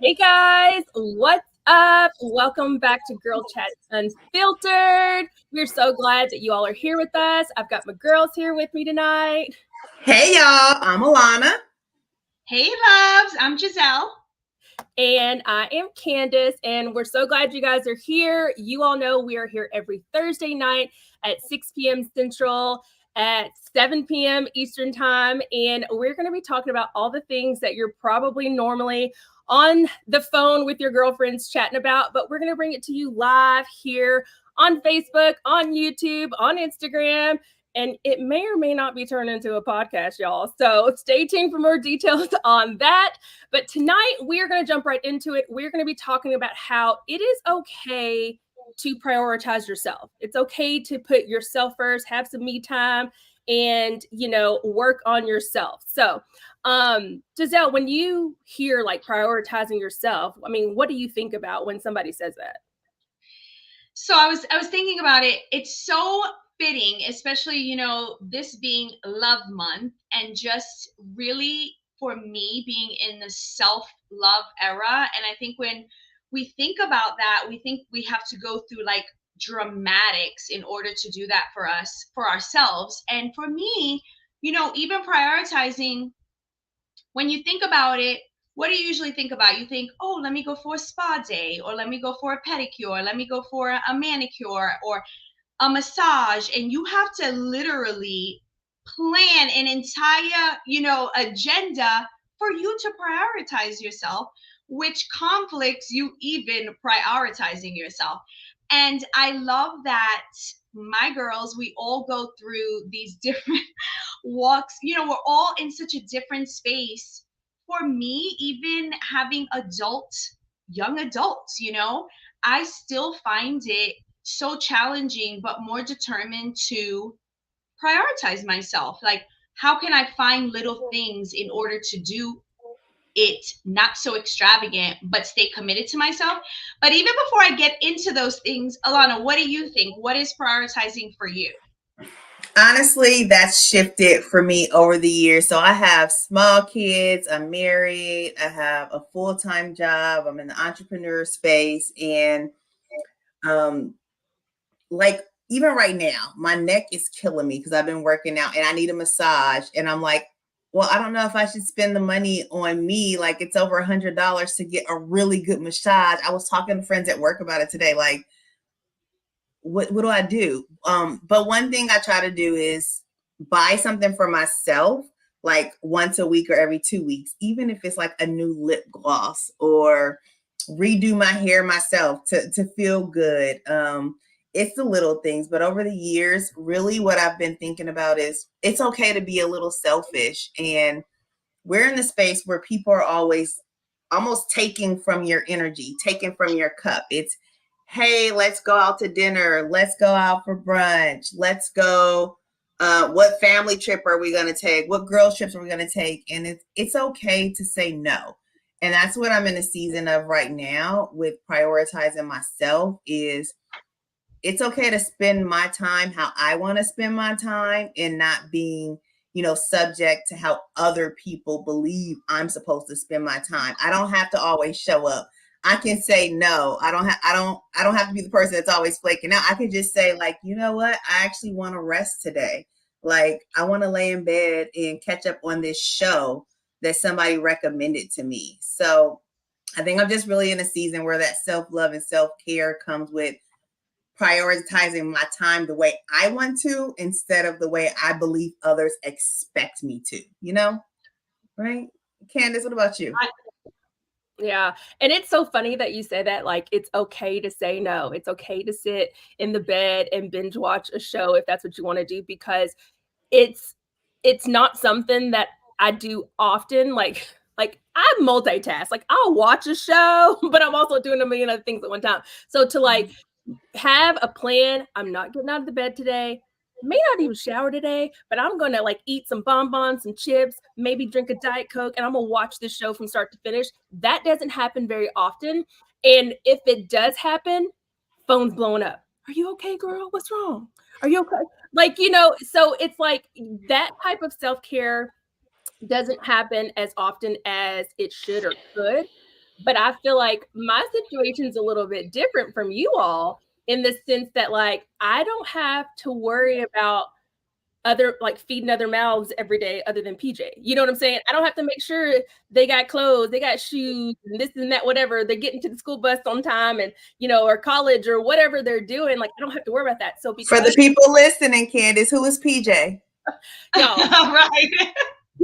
Hey guys, what's up? Welcome back to Girl Chat Unfiltered. We're so glad that you all are here with us. I've got my girls here with me tonight. Hey y'all, I'm Alana. Hey loves, I'm Giselle. And I am Candace, and we're so glad you guys are here. You all know we are here every Thursday night at 6 p.m. Central, at 7 p.m. Eastern Time, and we're going to be talking about all the things that you're probably normally on the phone with your girlfriends chatting about, but we're going to bring it to you live here on Facebook, on YouTube, on Instagram, and it may or may not be turned into a podcast, y'all. So stay tuned for more details on that. But tonight, we are going to jump right into it. We're going to be talking about how it is okay to prioritize yourself. It's okay to put yourself first, have some me time, and, work on yourself. So, Giselle, when you hear like prioritizing yourself, I mean, what do you think about when somebody says that? So I was thinking about it. It's so fitting, especially, this being love month and just really for me being in the self-love era. And I think when we think about that, we think we have to go through like dramatics in order to do that for us, for ourselves. And for me, even prioritizing, when you think about it, what do you usually think about? You think, oh, let me go for a spa day, or let me go for a pedicure, let me go for a manicure or a massage. And you have to literally plan an entire, agenda for you to prioritize yourself, which conflicts you even prioritizing yourself. And I love that my girls, we all go through these different walks. We're all in such a different space. For me, even having young adults, I still find it so challenging, but more determined to prioritize myself. Like, how can I find little things in order to do it not so extravagant, but stay committed to myself? But even before I get into those things, Alana, what do you think? What is prioritizing for you? Honestly, that's shifted for me over the years. So I have small kids, I'm married, I have a full-time job, I'm in the entrepreneur space, and um like even right now, my neck is killing me because I've been working out and I need a massage. And I'm like, well, I don't know if I should spend the money on me. Like it's over $100 to get a really good massage. I was talking to friends at work about it today. Like, what do I do? But one thing I try to do is buy something for myself, like once a week or every 2 weeks, even if it's like a new lip gloss or redo my hair myself to feel good. It's the little things, but over the years, really what I've been thinking about is it's okay to be a little selfish. And we're in the space where people are always almost taking from your energy, taking from your cup. It's, hey, let's go out to dinner. Let's go out for brunch. Let's go. What family trip are we going to take? What girls trips are we going to take? And it's okay to say no. And that's what I'm in a season of right now with prioritizing myself is it's okay to spend my time how I want to spend my time and not being, subject to how other people believe I'm supposed to spend my time. I don't have to always show up. I can say no. I don't have to be the person that's always flaking out. I can just say like, you know what? I actually want to rest today. Like I want to lay in bed and catch up on this show that somebody recommended to me. So I think I'm just really in a season where that self-love and self-care comes with prioritizing my time the way I want to instead of the way I believe others expect me to, right? Candace, what about you? Yeah. And it's so funny that you say that, like, it's okay to say no. It's okay to sit in the bed and binge watch a show if that's what you want to do, because it's it's not something that I do often. Like I multitask. Like I'll watch a show, but I'm also doing a million other things at one time. So to like have a plan, I'm not getting out of the bed today. May not even shower today, but I'm gonna like eat some bonbons, some chips, maybe drink a Diet Coke, and I'm gonna watch this show from start to finish. That doesn't happen very often. And if it does happen, phone's blowing up. Are you okay, girl? What's wrong? Are you okay? Like, so it's like that type of self care doesn't happen as often as it should or could. But I feel like my situation is a little bit different from you all in the sense that like I don't have to worry about other like feeding other mouths every day other than PJ. You know what I'm saying? I don't have to make sure they got clothes, they got shoes, and this and that, whatever. They're getting to the school bus on time and, or college or whatever they're doing. Like, I don't have to worry about that. So For the people listening, Candace, who is PJ? Y'all. Right.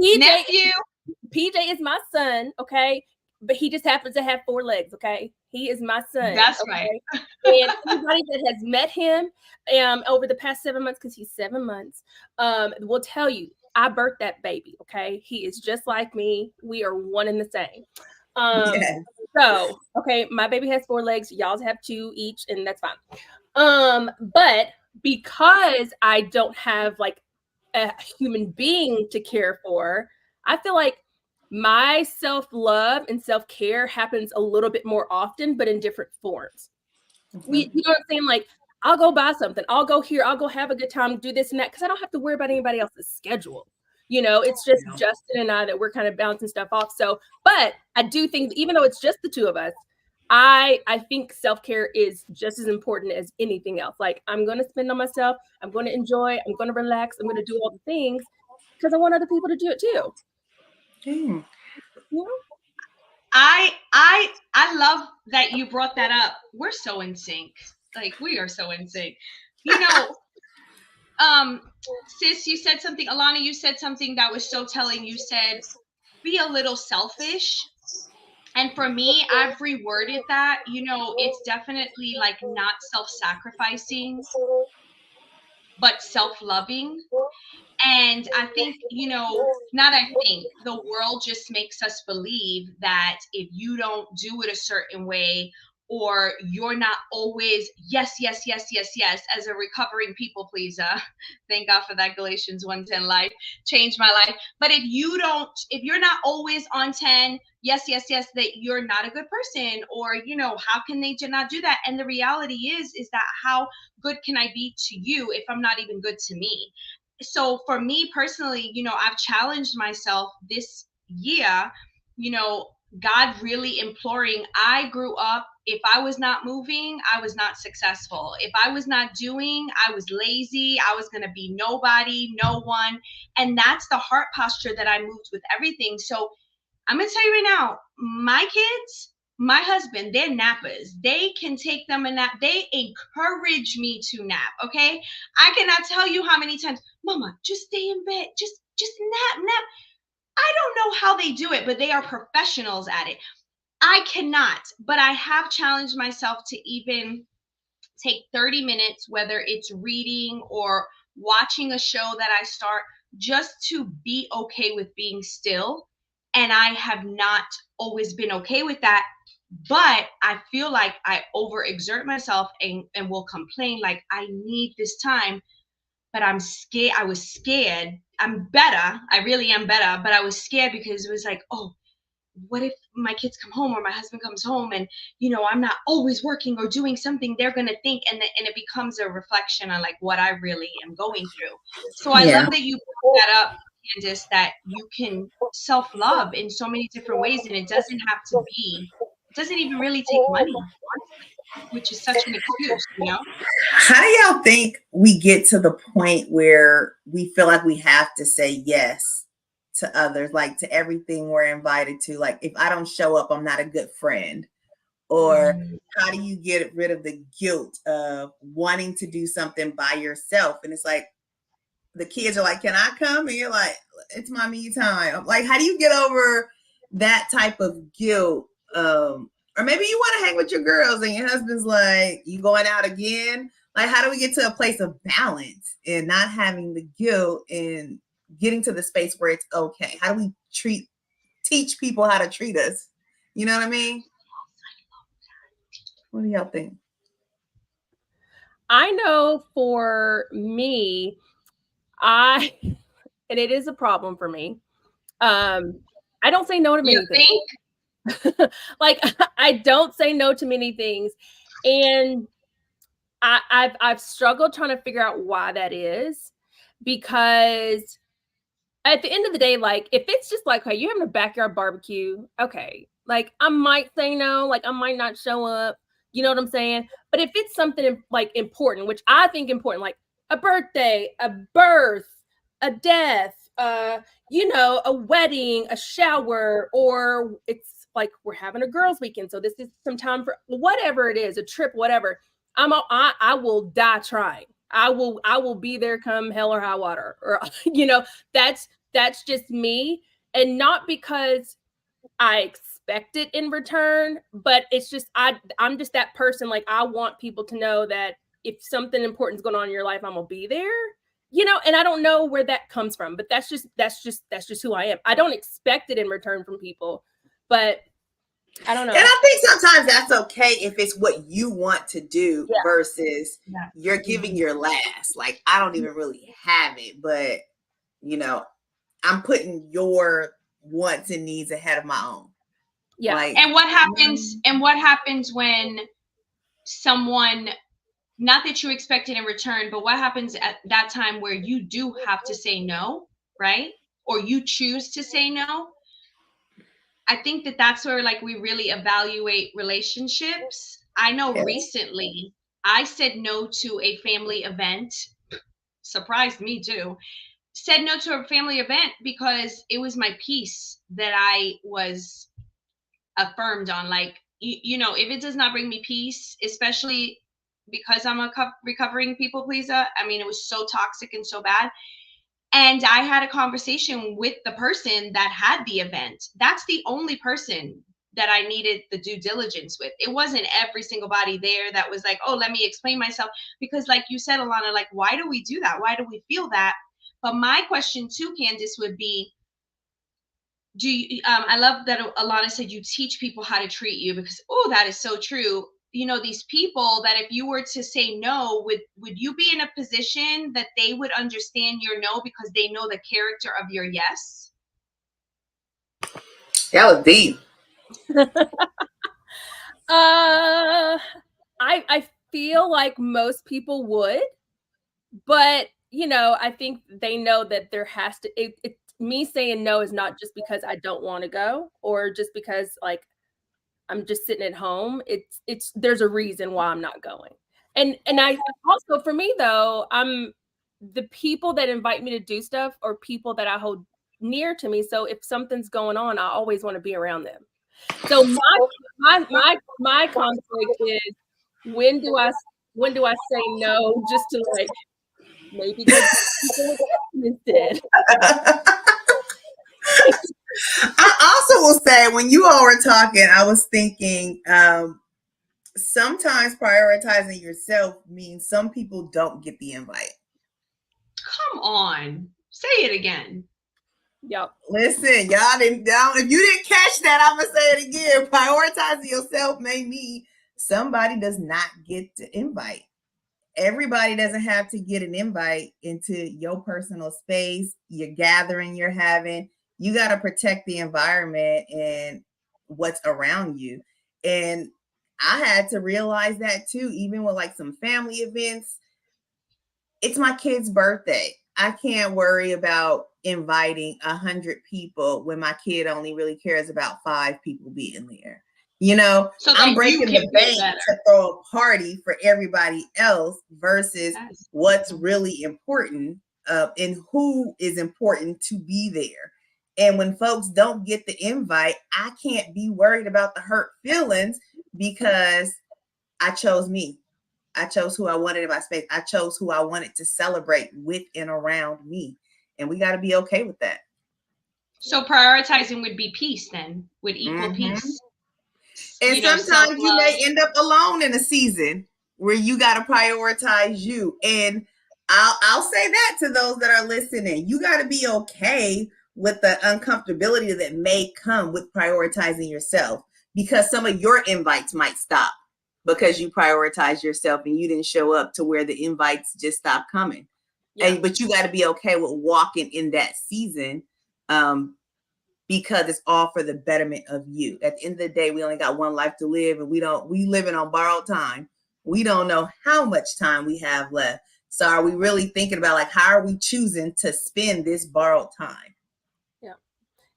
PJ is my son, okay? But he just happens to have 4 legs, okay? He is my son. That's okay? right. And anybody that has met him over the past 7 months, because he's 7 months, will tell you, I birthed that baby, okay? He is just like me. We are one and the same. Yes. So, okay, my baby has 4 legs. Y'all's have 2 each, and that's fine. But because I don't have like a human being to care for, I feel like my self-love and self-care happens a little bit more often, but in different forms. You know what I'm saying? Like, I'll go buy something. I'll go here. I'll go have a good time, do this and that, because I don't have to worry about anybody else's schedule. It's just Justin and I that we're kind of bouncing stuff off. So, but I do think even though it's just the 2 of us, I think self-care is just as important as anything else. Like, I'm going to spend on myself. I'm going to enjoy. I'm going to relax. I'm going to do all the things because I want other people to do it too. Mm. I love that you brought that up. We're so in sync. Like, we are so in sync. Sis, you said something. Alana, you said something that was so telling. You said, be a little selfish. And for me, I've reworded that. It's definitely like not self-sacrificing, but self-loving. And I think, the world just makes us believe that if you don't do it a certain way, or you're not always yes, yes, yes, yes, yes, as a recovering people pleaser. Thank God for that Galatians 1:10 life, changed my life. But if you're not always on 10, yes, yes, yes, that you're not a good person, or, how can they not do that? And the reality is that how good can I be to you if I'm not even good to me? So for me personally, I've challenged myself this year, God really imploring. I grew up, if I was not moving, I was not successful. If I was not doing, I was lazy. I was going to be nobody, no one. And that's the heart posture that I moved with everything. So I'm going to tell you right now, my kids, my husband, they're nappers. They can take them a nap. They encourage me to nap. Okay. I cannot tell you how many times, Mama, just stay in bed. Just nap. I don't know how they do it, but they are professionals at it. I cannot, but I have challenged myself to even take 30 minutes, whether it's reading or watching a show that I start, just to be okay with being still. And I have not always been okay with that. But I feel like I overexert myself and will complain like I need this time. But I'm scared. I was scared. I'm better. I really am better. But I was scared because it was like, oh, what if my kids come home or my husband comes home and, I'm not always working or doing something, they're going to think, and it becomes a reflection on like what I really am going through. So I love that you brought that up, Candace, that you can self-love in so many different ways. And it doesn't even really take money, honestly, which is such an excuse, How do y'all think we get to the point where we feel like we have to say yes to others, like to everything we're invited to? Like, if I don't show up, I'm not a good friend. Or how do you get rid of the guilt of wanting to do something by yourself? And it's like, the kids are like, can I come? And you're like, it's my me time. Like, how do you get over that type of guilt? Or maybe you want to hang with your girls and your husband's like, you going out again? Like, how do we get to a place of balance and not having the guilt and getting to the space where it's okay? How do we teach people how to treat us? You know what I mean? What do y'all think? I know for me, and it is a problem for me. I don't say no to many things. Like, I don't say no to many things. And I've struggled trying to figure out why that is, because at the end of the day, like, if it's just like, hey, you're having a backyard barbecue, okay, Like I might say no, like I might not show up. You know what I'm saying? But if it's something like important, which I think important, like a birthday, a birth, a death, a wedding, a shower, or it's like we're having a girls' weekend, so this is some time for whatever it is, a trip, whatever. I will die trying. I will be there come hell or high water, or that's just me, and not because I expect it in return, but it's just I'm just that person. Like I want people to know that if something important is going on in your life, I'm gonna be there. And I don't know where that comes from, but that's just who I am. I don't expect it in return from people, but I don't know. And I think sometimes that's okay if it's what you want to do versus you're giving your last. Like I don't even really have it, but I'm putting your wants and needs ahead of my own. Yeah. Like, and what happens when someone, not that you expect it in return, but what happens at that time where you do have to say no, right? Or you choose to say no? I think that's where like we really evaluate relationships. I know recently I said no to a family event. Surprised me too. Said no to a family event because it was my peace that I was affirmed on. Like, if it does not bring me peace, especially because I'm a recovering people pleaser, I mean, it was so toxic and so bad. And I had a conversation with the person that had the event. That's the only person that I needed the due diligence with. It wasn't every single body there that was like, oh, let me explain myself. Because like you said, Alana, like, why do we do that? Why do we feel that? But my question to Candace would be, do you, I love that Alana said you teach people how to treat you, because, oh, that is so true. These people that if you were to say no, would you be in a position that they would understand your no because they know the character of your yes? That was deep. I feel like most people would, but I think they know that there has to me saying no is not just because I don't want to go or just because like I'm just sitting at home. It's there's a reason why I'm not going. And I also, for me though, the people that invite me to do stuff are people that I hold near to me. So if something's going on, I always want to be around them. So my conflict is when do I say no just to like maybe go instead. I also will say, when you all were talking, I was thinking sometimes prioritizing yourself means some people don't get the invite. Come on, say it again. Yep. Listen, y'all didn't down. If you didn't catch that, I'm gonna say it again. Prioritizing yourself may mean somebody does not get the invite. Everybody doesn't have to get an invite into your personal space, your gathering you're having. You got to protect the environment and what's around you. And I had to realize that too, even with like some family events. It's my kid's birthday. I can't worry about inviting 100 people when my kid only really cares about 5 people being there. So I'm breaking the bank to throw a party for everybody else versus what's really important and who is important to be there. And when folks don't get the invite, I can't be worried about the hurt feelings because I chose me. I chose who I wanted in my space. I chose who I wanted to celebrate with and around me. And we got to be okay with that. So prioritizing would be peace then, would equal peace. And sometimes you may end up alone in a season where you got to prioritize you. And I'll say that to those that are listening. You got to be okay with the uncomfortability that may come with prioritizing yourself, because some of your invites might stop because you prioritize yourself and you didn't show up to where the invites just stopped coming. Yeah. But you got to be okay with walking in that season because it's all for the betterment of you. At the end of the day, we only got one life to live, and we living on borrowed time. We don't know how much time we have left. So are we really thinking about like, how are we choosing to spend this borrowed time? Yeah.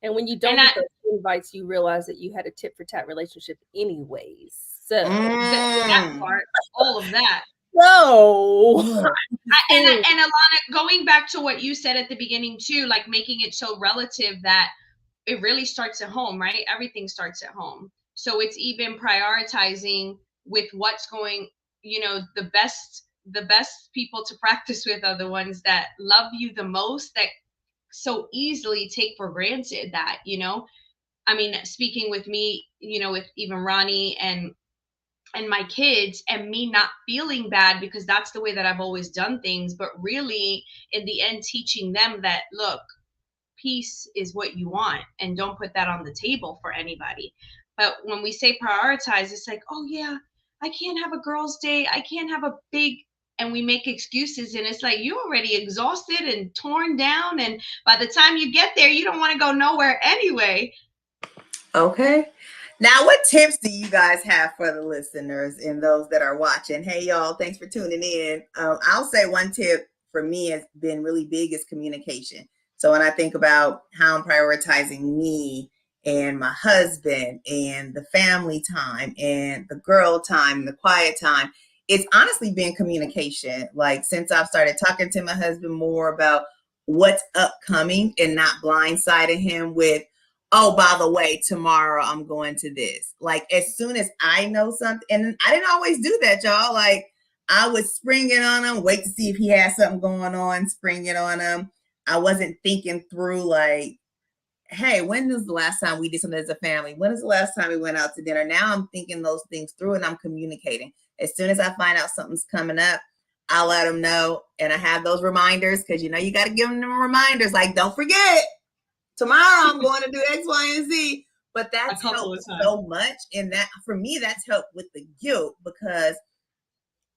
And when you don't get those invites, you realize that you had a tit for tat relationship anyways. So that part, all of that. No. And Alana, going back to what you said at the beginning too, like making it so relative that it really starts at home, right? Everything starts at home. So it's even prioritizing with what's going, the best people to practice with are the ones that love you the most, that so easily take for granted that, I mean, speaking with me, with even Ronnie and my kids, and me not feeling bad because that's the way that I've always done things, but really in the end teaching them that, look, peace is what you want and don't put that on the table for anybody. But when we say prioritize, it's like, oh yeah, I can't have a girls' day, I can't have a big, and we make excuses, and it's like you're already exhausted and torn down, and by the time you get there you don't want to go nowhere anyway. Okay. Now, what tips do you guys have for the listeners and those that are watching? Hey, y'all, thanks for tuning in. I'll say one tip for me has been really big is communication. So when I think about how I'm prioritizing me and my husband and the family time and the girl time and the quiet time, it's honestly been communication. Like since I've started talking to my husband more about what's upcoming and not blindsiding him with, oh, by the way, tomorrow I'm going to this. Like as soon as I know something, and I didn't always do that, y'all. Like I would spring it on him, wait to see if he had something going on, spring it on him. I wasn't thinking through like, hey, when was the last time we did something as a family? When is the last time we went out to dinner? Now I'm thinking those things through and I'm communicating. As soon as I find out something's coming up, I'll let them know. And I have those reminders because, you got to give them reminders. Like, don't forget, tomorrow I'm going to do X, Y, and Z. But that's helped so much. And that, for me, that's helped with the guilt because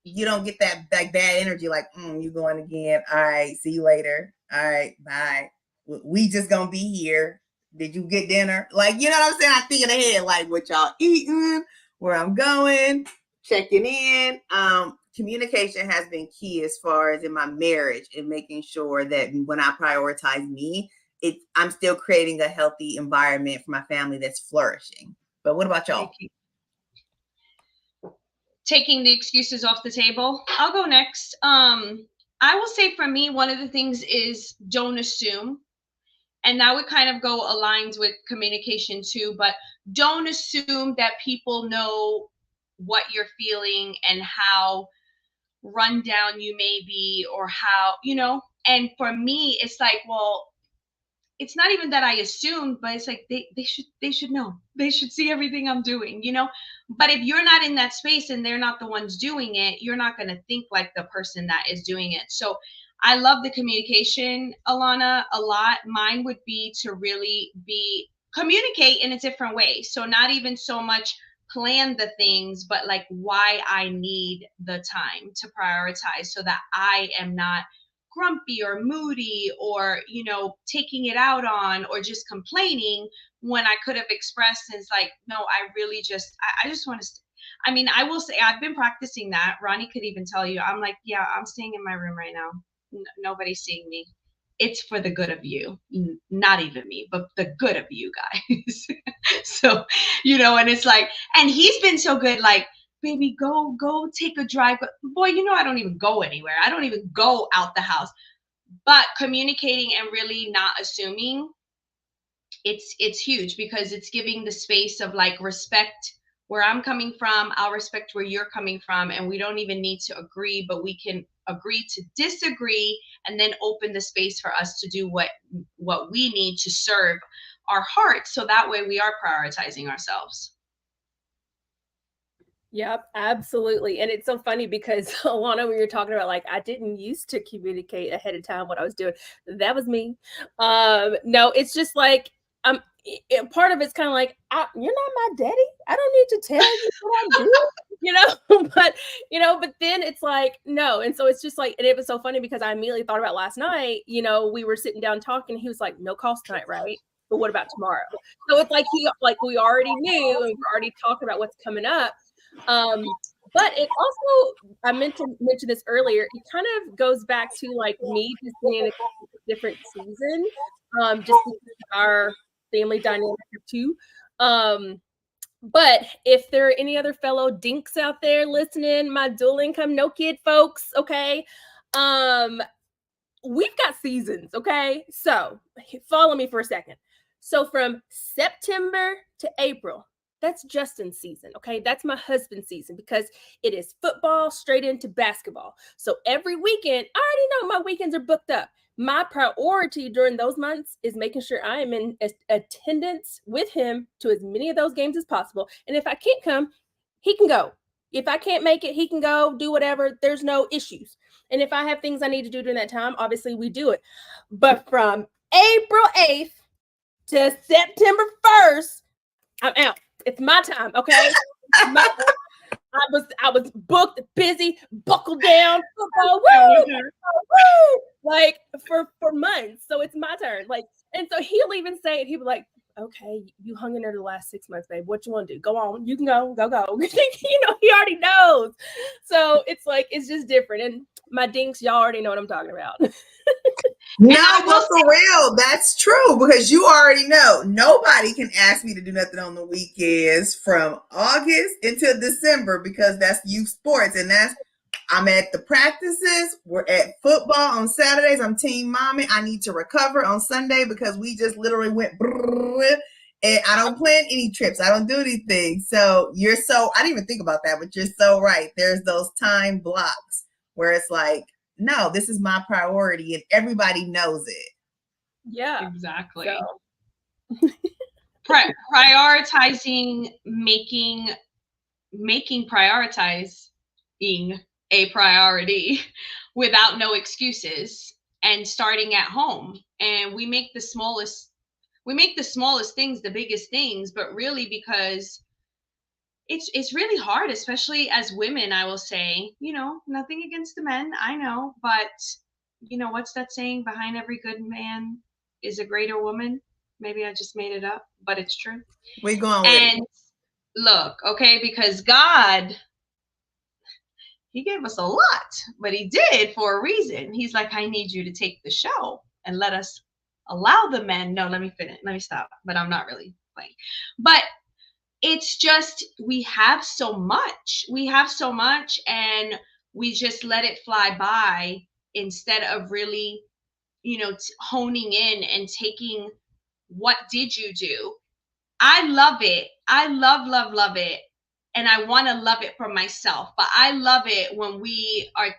you don't get that bad energy like, you going again. All right, see you later. All right, bye. We just going to be here. Did you get dinner? Like, you know what I'm saying? I think ahead, like what y'all eating, where I'm going, checking in. Communication has been key as far as in my marriage and making sure that when I prioritize me, I'm still creating a healthy environment for my family that's flourishing. But what about y'all? Taking the excuses off the table. I'll go next. I will say for me, one of the things is don't assume. And that would kind of go aligns with communication too, but don't assume that people know what you're feeling and how run down you may be or how, and for me, it's like, well, it's not even that I assumed, but it's like they should know. They should see everything I'm doing, But if you're not in that space and they're not the ones doing it, you're not going to think like the person that is doing it. So I love the communication, Alana, a lot. Mine would be to really communicate in a different way. So not even so much plan the things, but like why I need the time to prioritize so that I am not grumpy or moody or taking it out on or just complaining when I could have expressed it's like, no, I really just I just want to I mean, I will say I've been practicing that. Ronnie could even tell you, I'm like, yeah, I'm staying in my room right now. Nobody's seeing me. It's for the good of you, not even me, but the good of you guys. So, and it's like, and he's been so good, like, baby, go take a drive. Boy, I don't even go anywhere. I don't even go out the house. But communicating and really not assuming, it's huge because it's giving the space of like respect where I'm coming from. I'll respect where you're coming from. And we don't even need to agree, but we can agree to disagree and then open the space for us to do what we need to serve our hearts. So that way we are prioritizing ourselves. Yep, absolutely. And it's so funny because Alana, when you're talking about like, I didn't used to communicate ahead of time what I was doing. That was me. No, it's just like, part of it's kind of like, you're not my daddy. I don't need to tell you what I'm doing, but then it's like, no. And so it's just like, and it was so funny because I immediately thought about last night, we were sitting down talking. He was like, no calls tonight, right? But what about tomorrow? So it's like, we already knew and we're already talking about what's coming up. But it also, I meant to mention this earlier, it kind of goes back to like me just being in a different season, just because family dynamic too. But if there are any other fellow dinks out there listening, my dual income, no kid folks, okay? We've got seasons, okay? So follow me for a second. So from September to April, that's Justin's season, okay? That's my husband's season because it is football straight into basketball. So every weekend, I already know my weekends are booked up. My priority during those months is making sure I am in attendance with him to as many of those games as possible. And if I can't come, he can go. If I can't make it, he can go do whatever. There's no issues. And if I have things I need to do during that time, obviously we do it. But from April 8th to September 1st, I'm out. It's my time, okay? I was booked, busy, buckled down, like for months. So it's my turn. Like, and so he'll even say it. He'll be like, okay, you hung in there the last 6 months, babe. What you want to do? Go on. You can go. He already knows. So it's like, it's just different. And my dinks, y'all already know what I'm talking about. No, but for real, that's true because you already know nobody can ask me to do nothing on the weekends from August until December because that's youth sports and I'm at the practices. We're at football on Saturdays. I'm team mommy. I need to recover on Sunday because we just literally went and I don't plan any trips. I don't do anything. So I didn't even think about that, but you're so right. There's those time blocks where it's like, no, this is my priority and everybody knows it. Yeah, exactly. So. Prioritizing, making prioritizing a priority without no excuses and starting at home. And we make the smallest things the biggest things, but really because it's really hard, especially as women, I will say, nothing against the men, I know, but what's that saying? Behind every good man is a greater woman. Maybe I just made it up, but it's true. We're going with it. And look, okay, because God, he gave us a lot, but he did for a reason. He's like, I need you to take the show and let us allow the men. No, let me finish. Let me stop. But I'm not really playing. But it's just, we have so much. And we just let it fly by instead of really, honing in and taking, what did you do? I love it. I love it. And I want to love it for myself. But I love it when we are,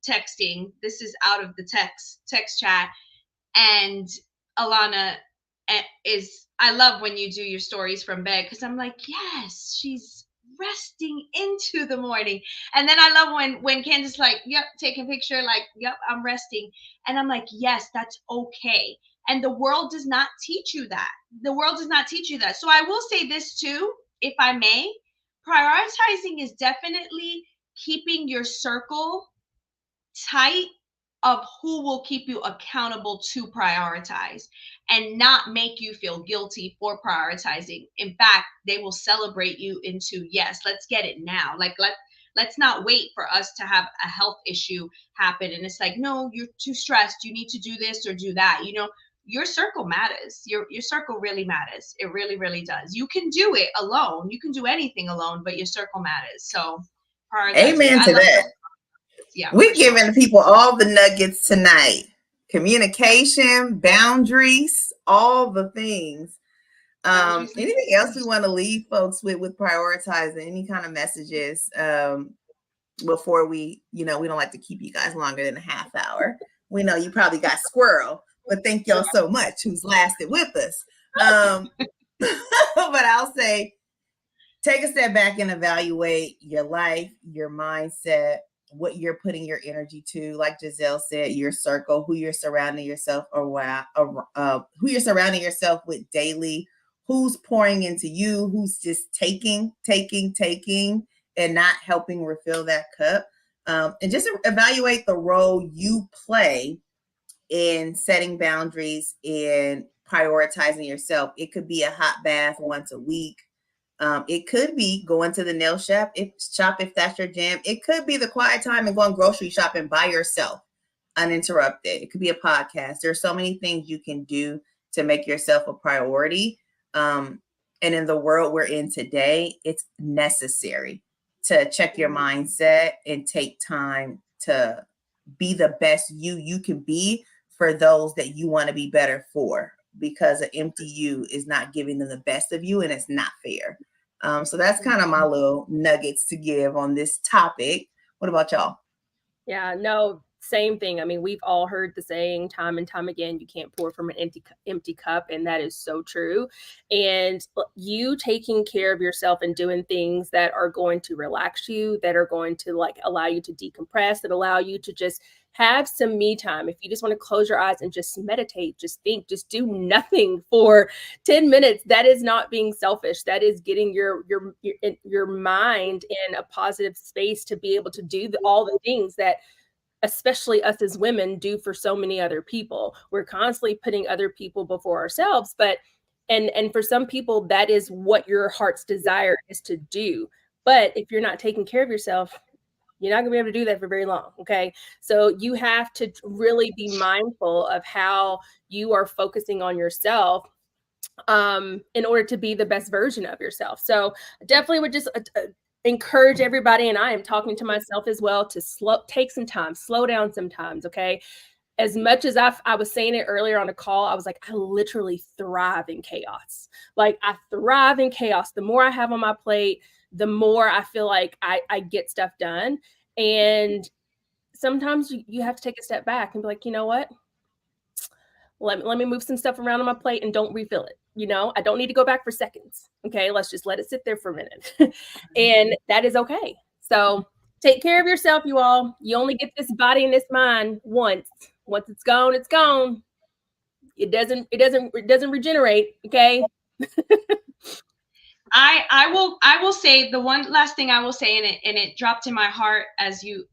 texting. This is out of the text chat. And Alana I love when you do your stories from bed because I'm like, yes, she's resting into the morning. And then I love when Candace like, yep, take a picture, like, yep, I'm resting. And I'm like, yes, that's okay. And the world does not teach you that. So I will say this too, if I may, prioritizing is definitely keeping your circle tight of who will keep you accountable to prioritize and not make you feel guilty for prioritizing. In fact, they will celebrate you into, yes, let's get it now. Like, let's not wait for us to have a health issue happen. And it's like, no, you're too stressed. You need to do this or do that. Your circle matters. Your circle really matters. It really, really does. You can do it alone. You can do anything alone, but your circle matters. So Amen to that. Yeah, we're giving people all the nuggets tonight. Communication, boundaries, all the things. Anything else we want to leave folks with prioritizing? Any kind of messages before we don't like to keep you guys longer than a half hour. We know you probably got squirrel, but thank y'all so much who's lasted with us. But I'll say, take a step back and evaluate your life, your mindset, what you're putting your energy to. Like Giselle said, your circle, who you're surrounding yourself who you're surrounding yourself with daily, who's pouring into you, who's just taking, and not helping refill that cup. And just evaluate the role you play in setting boundaries and prioritizing yourself. It could be a hot bath once a week. It could be going to the nail shop if that's your jam. It could be the quiet time and going grocery shopping by yourself, uninterrupted. It could be a podcast. There's so many things you can do to make yourself a priority. And in the world we're in today, it's necessary to check your mindset and take time to be the best you can be for those that you want to be better for, because an empty you is not giving them the best of you, and it's not fair. So that's kind of my little nuggets to give on this topic. What about y'all? Yeah, no, same thing. I mean, we've all heard the saying time and time again, you can't pour from an empty cup, and that is so true. And you taking care of yourself and doing things that are going to relax you, that are going to like allow you to decompress, that allow you to just have some me time. If you just want to close your eyes and just meditate, just think, just do nothing for 10 minutes, that is not being selfish. That is getting your mind in a positive space to be able to do all the things that especially us as women do for so many other people. We're constantly putting other people before ourselves, but and for some people that is what your heart's desire is to do. But if you're not taking care of yourself, you're not gonna be able to do that for very long. Okay. So you have to really be mindful of how you are focusing on yourself in order to be the best version of yourself. So definitely would just encourage everybody, and I am talking to myself as well, to take some time, slow down sometimes. Okay. As much as I was saying it earlier on a call, I was like, I literally thrive in chaos. Like I thrive in chaos. The more I have on my plate, the more I feel like I get stuff done. And sometimes you have to take a step back and be like, you know what? Let me move some stuff around on my plate and don't refill it. I don't need to go back for seconds. Okay. Let's just let it sit there for a minute. And that is okay. So take care of yourself, you all. You only get this body and this mind once. Once it's gone, it's gone. It doesn't regenerate. Okay. I will say the one last thing I will say, and it dropped in my heart as you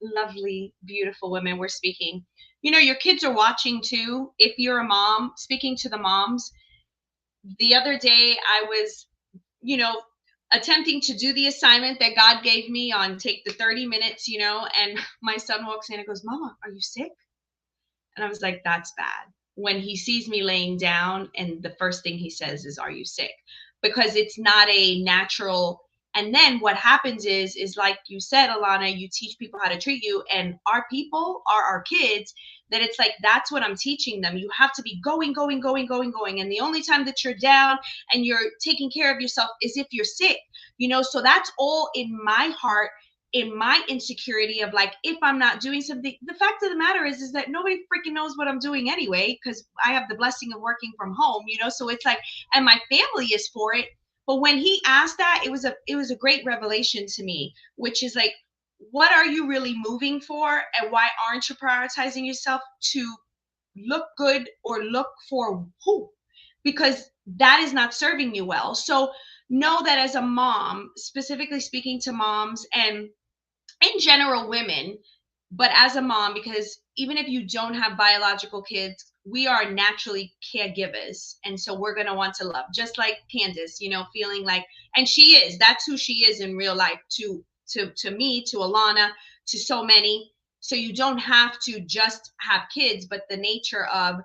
lovely, beautiful women were speaking. Your kids are watching too. If you're a mom, speaking to the moms, the other day I was, attempting to do the assignment that God gave me on take the 30 minutes, and my son walks in and goes, "Mama, are you sick?" And I was like, that's bad. When he sees me laying down and the first thing he says is, "Are you sick?" Because it's not a natural. And then what happens is like you said, Alana, you teach people how to treat you, and our people are our kids, that it's like, that's what I'm teaching them. You have to be going, going, going, going, going. And the only time that you're down and you're taking care of yourself is if you're sick, so that's all in my heart, in my insecurity of like, if I'm not doing something. The fact of the matter is that nobody freaking knows what I'm doing anyway, because I have the blessing of working from home, so it's like, and my family is for it. But when he asked that, it was a great revelation to me, which is like, what are you really moving for, and why aren't you prioritizing yourself to look good or look for who? Because that is not serving you well. So know that as a mom, specifically speaking to moms and in general women, but as a mom, because even if you don't have biological kids, we are naturally caregivers, and so we're going to want to love, just like Candace, feeling like, and that's who she is in real life, to me, to Alana, to so many. So you don't have to just have kids, but the nature of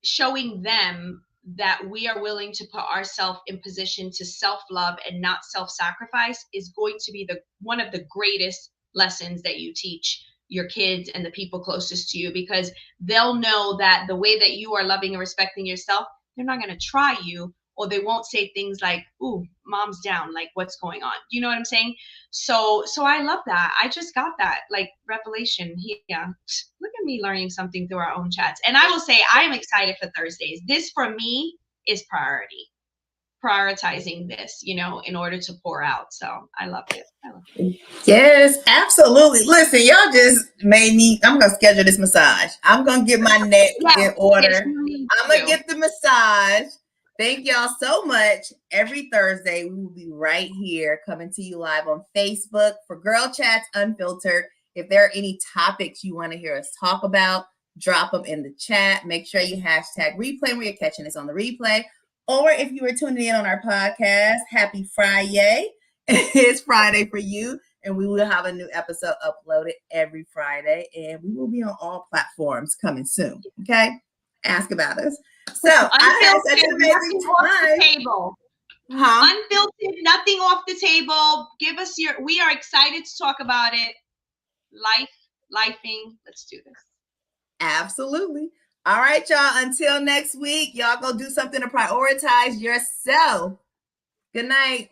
showing them that we are willing to put ourselves in position to self-love and not self-sacrifice is going to be one of the greatest lessons that you teach your kids and the people closest to you, because they'll know that the way that you are loving and respecting yourself, they're not going to try you, or they won't say things like, "Ooh, mom's down, like what's going on?" You know what I'm saying? So I love that. I just got that like revelation here. Look at me learning something through our own chats. And I will say, I am excited for Thursdays. This for me is prioritizing this, in order to pour out. So I love it. Yes, absolutely. Listen, y'all just made me. I'm gonna schedule this massage. I'm gonna get my neck in order. I'm gonna get the massage. Thank y'all so much. Every Thursday, we will be right here coming to you live on Facebook for Girl Chats Unfiltered. If there are any topics you want to hear us talk about, drop them in the chat. Make sure you hashtag replay when you're catching this on the replay. Or if you were tuning in on our podcast, happy Friday. It's Friday for you, and we will have a new episode uploaded every Friday, and we will be on all platforms coming soon. Okay. Ask about us. So I had such an amazing time. Table. Huh? Unfiltered, nothing off the table. Give us we are excited to talk about it. Lifing. Let's do this. Absolutely. All right, y'all. Until next week, y'all go do something to prioritize yourself. Good night.